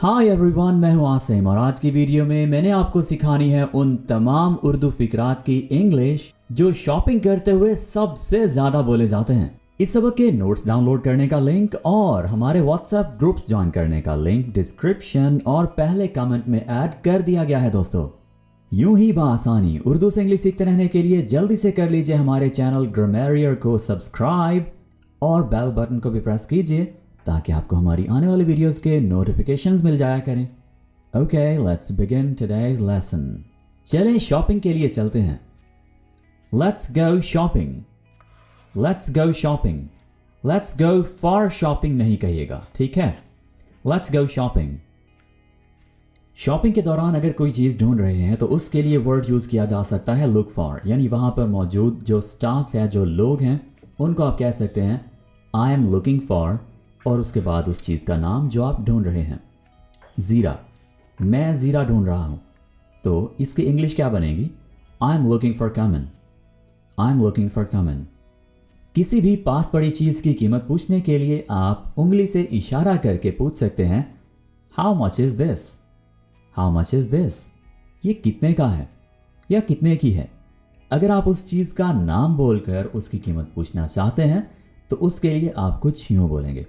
Hi everyone, मैं हूं आसिम और आज की वीडियो में मैंने आपको सिखानी है उन तमाम उर्दू फिकरात की इंग्लिश जो शॉपिंग करते हुए सबसे ज़्यादा बोले जाते हैं। इस सबक के नोट्स डाउनलोड करने का लिंक और हमारे व्हाट्सएप ग्रुप्स ज्वाइन करने का लिंक डिस्क्रिप्शन और पहले कमेंट में ऐड कर दिया गया है। दोस्तों, यूं ही बआसानी उर्दू से इंग्लिश सीखते रहने के लिए जल्दी से कर लीजिए हमारे चैनल ग्रामरियर को सब्सक्राइब और बेल बटन को भी प्रेस कीजिए ताकि आपको हमारी आने वाली वीडियोस के नोटिफिकेशंस मिल जाया करें। Okay, let's begin today's lesson. चलें शॉपिंग के लिए चलते हैं। Let's go shopping, let's go shopping. Let's go for shopping नहीं कहिएगा, ठीक है? Let's go shopping. शॉपिंग के दौरान अगर कोई चीज़ ढूंढ रहे हैं तो उसके लिए वर्ड यूज़ किया जा सकता है लुक फॉर, यानी वहाँ पर मौजूद जो स्टाफ है, जो लोग हैं, उनको आप कह सकते हैं आई एम लुकिंग फॉर, और उसके बाद उस चीज़ का नाम जो आप ढूंढ रहे हैं। ज़ीरा, मैं ज़ीरा ढूंढ रहा हूँ, तो इसकी इंग्लिश क्या बनेगी? I am looking for common, I am looking for common. किसी भी पास पड़ी चीज़ की कीमत पूछने के लिए आप उंगली से इशारा करके पूछ सकते हैं how much is this, how much is this. ये कितने का है या कितने की है। अगर आप उस चीज़ का नाम बोलकर उसकी कीमत पूछना चाहते हैं तो उसके लिए आप कुछ यूँ बोलेंगे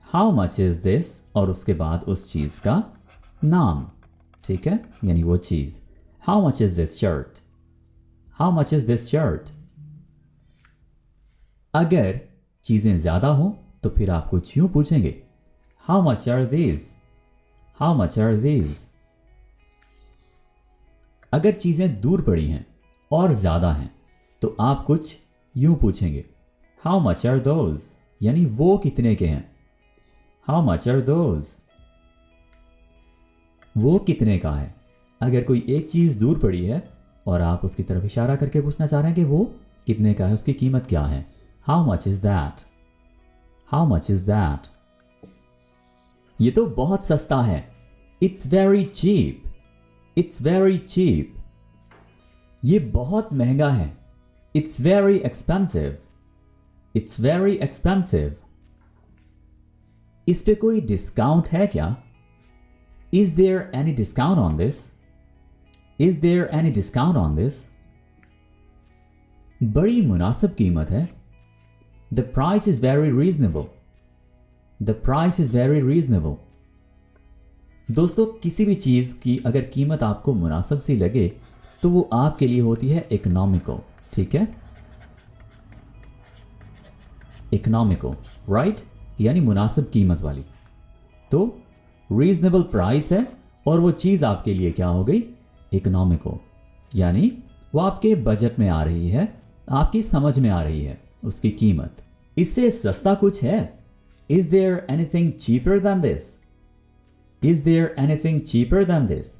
हाउ मच इज़ दिस और उसके बाद उस चीज़ का नाम, ठीक है? यानी वो चीज़। How much is this shirt, how much is this shirt. अगर चीज़ें ज़्यादा हों तो फिर आप कुछ यूँ पूछेंगे how much are these, how much are these. अगर चीज़ें दूर पड़ी हैं और ज़्यादा हैं तो आप कुछ यूँ पूछेंगे हाउ मच आर दोज, यानी वो कितने के हैं। हाउ मच आर दोज, वो कितने का है। अगर कोई एक चीज़ दूर पड़ी है और आप उसकी तरफ इशारा करके पूछना चाह रहे हैं कि वो कितने का है, उसकी कीमत क्या है। How much is that, how much is that. ये तो बहुत सस्ता है, it's very cheap, it's very cheap. ये बहुत महंगा है, it's very expensive, it's very expensive. इस पे कोई डिस्काउंट है क्या? Is there any discount on this, is there any discount on this. बड़ी मुनासिब कीमत है, the price is very reasonable, the price is very reasonable. दोस्तों, किसी भी चीज़ की अगर कीमत आपको मुनासिब सी लगे तो वो आपके लिए होती है इकोनॉमिकल, ठीक है? Economical, right? यानी मुनासिब कीमत वाली। तो रीजनेबल प्राइस है और वो चीज़ आपके लिए क्या हो गई? इकोनॉमिकल, यानी वो आपके बजट में आ रही है, आपकी समझ में आ रही है उसकी कीमत। इससे सस्ता कुछ है? Is there anything cheaper than this, is there anything cheaper than this.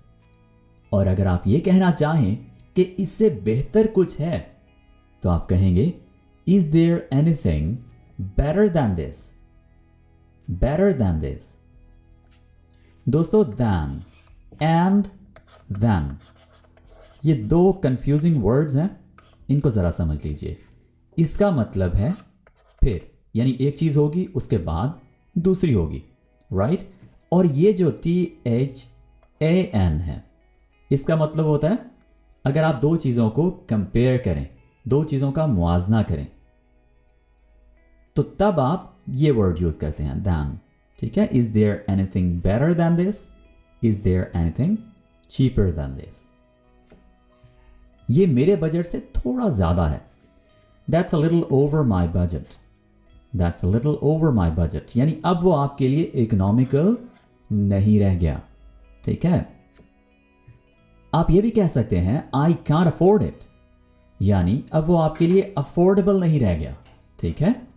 और अगर आप ये कहना चाहें कि इससे बेहतर कुछ है तो आप कहेंगे is there anything better than this, better than this. दोस्तों, दैन एंड दैन ये दो कंफ्यूजिंग वर्ड्स हैं, इनको ज़रा समझ लीजिए। इसका मतलब है फिर, यानी एक चीज़ होगी उसके बाद दूसरी होगी, राइट? और ये जो THAN है, इसका मतलब होता है अगर आप दो चीज़ों को कंपेयर करें, दो चीज़ों का मुआवजा करें, तो तब आप ये वर्ड यूज़ करते हैं दैन, ठीक है? Is there anything better than this, is there anything cheaper than this. ये मेरे बजट से थोड़ा ज़्यादा है, that's a little over my budget, that's a little over my budget. यानी अब वो आपके लिए इकोनॉमिकल नहीं रह गया, ठीक है? आप ये भी कह सकते हैं आई कांट अफोर्ड इट, यानी अब वो आपके लिए अफोर्डेबल नहीं रह गया, ठीक है?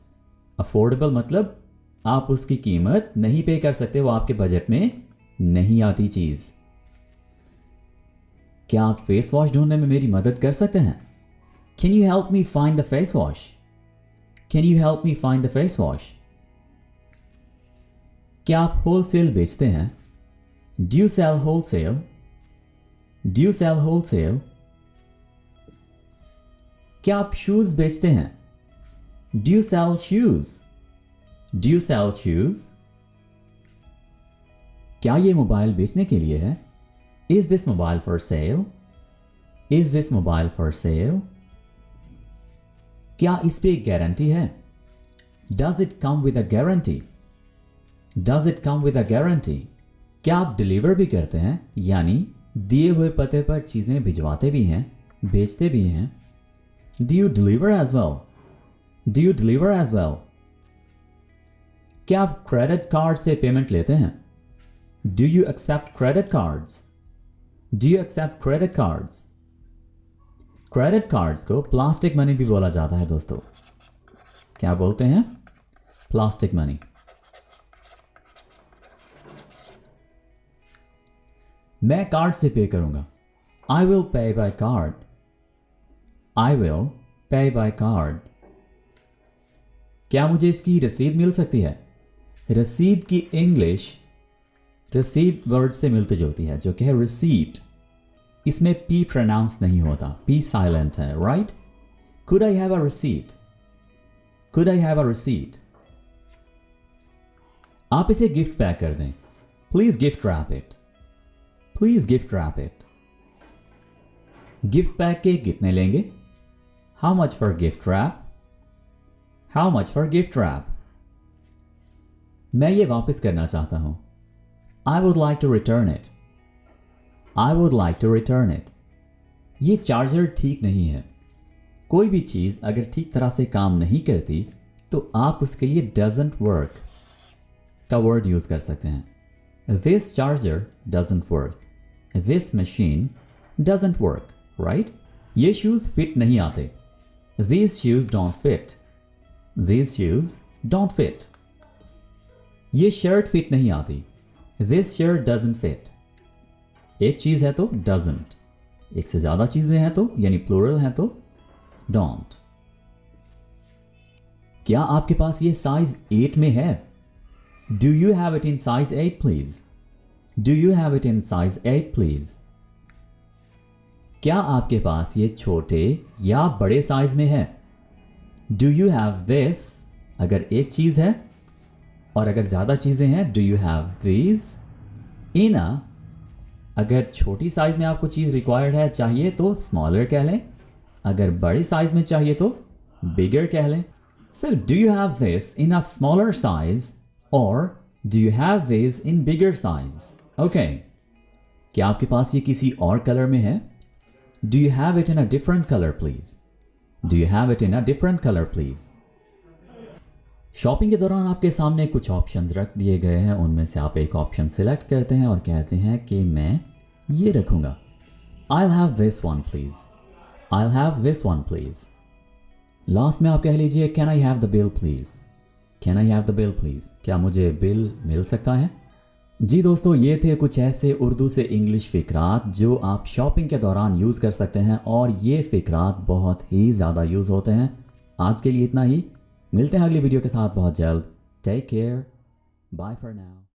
अफोर्डेबल मतलब आप उसकी कीमत नहीं पे कर सकते, वो आपके बजट में नहीं आती चीज़। क्या आप फेस वॉश ढूंढने में मेरी मदद कर सकते हैं? Can you help me find the face wash, can you help me find the face wash. क्या आप होलसेल बेचते हैं? Do you sell wholesale, do you sell wholesale. क्या आप शूज बेचते हैं? Do you sell shoes, do you sell shoes. क्या ये मोबाइल बेचने के लिए है? Is this mobile for sale? Is this mobile for sale? क्या इस पे गारंटी है? Does it come with a guarantee? Does it come with a guarantee? क्या आप डिलीवर भी करते हैं, यानी दिए हुए पते पर चीजें भिजवाते भी हैं, बेचते भी हैं? Do you deliver as well? Do you deliver as well? क्या आप क्रेडिट कार्ड से पेमेंट लेते हैं? Do you accept credit cards? Do you accept credit cards? Credit cards को प्लास्टिक मनी भी बोला जाता है दोस्तों। क्या बोलते हैं? Plastic money. मैं कार्ड से पे करूंगा। I will pay by card. I will pay by card. क्या मुझे इसकी रसीद मिल सकती है? रसीद की इंग्लिश रसीद वर्ड से मिलती जुलती है, जो कि है रिसीट। इसमें पी प्रोनाउंस नहीं होता, पी साइलेंट है, right? Could I have a receipt? Could I have a receipt? आप इसे गिफ्ट पैक कर दें। Please gift wrap it. Please gift wrap it. Gift pack के कितने लेंगे? How much for gift wrap? How much for gift wrap? मैं ये वापस करना चाहता हूं। I would like to return it. I would like to return it. ये चार्जर ठीक नहीं है। कोई भी चीज़ अगर ठीक तरह से काम नहीं करती तो आप उसके लिए डजंट वर्क का वर्ड यूज़ कर सकते हैं। This charger doesn't work. This machine doesn't work, right? ये शूज़ फिट नहीं आते। These shoes don't fit. These shoes don't fit. ये शर्ट फिट नहीं आती। This shirt doesn't fit. एक चीज है तो doesn't, एक से ज्यादा चीजें हैं तो यानी प्लूरल हैं तो don't. क्या आपके पास ये साइज 8 में है? Do you have it in size 8 please? Do you have it in size 8 please? क्या आपके पास ये छोटे या बड़े साइज में है? डू यू हैव दिस अगर एक चीज है, और अगर ज्यादा चीजें हैं डू यू हैव दीज? इन अगर छोटी साइज में आपको चीज रिक्वायर्ड है, चाहिए तो स्मॉलर कह लें, अगर बड़ी साइज में चाहिए तो बिगर कह लें। So do you have this in a smaller size और do you have this in bigger size? Okay. क्या आपके पास ये किसी और कलर में है? Do you have it in a different color, please? Do you have it in a different color, please? Shopping के दौरान आपके सामने कुछ ऑप्शंस रख दिए गए हैं, उनमें से आप एक ऑप्शन सिलेक्ट करते हैं और कहते हैं कि मैं ये रखूंगा। I'll have this one, please. I'll have this one, please. Last में आप कह लीजिए Can I have the bill, please? Can I have the bill, please? क्या मुझे बिल मिल सकता है? जी दोस्तों, ये थे कुछ ऐसे उर्दू से इंग्लिश फ़िक्रात जो आप शॉपिंग के दौरान यूज़ कर सकते हैं, और ये फ़िक्रात बहुत ही ज़्यादा यूज़ होते हैं। आज के लिए इतना ही, मिलते हैं अगली वीडियो के साथ बहुत जल्द। Take care, bye for now.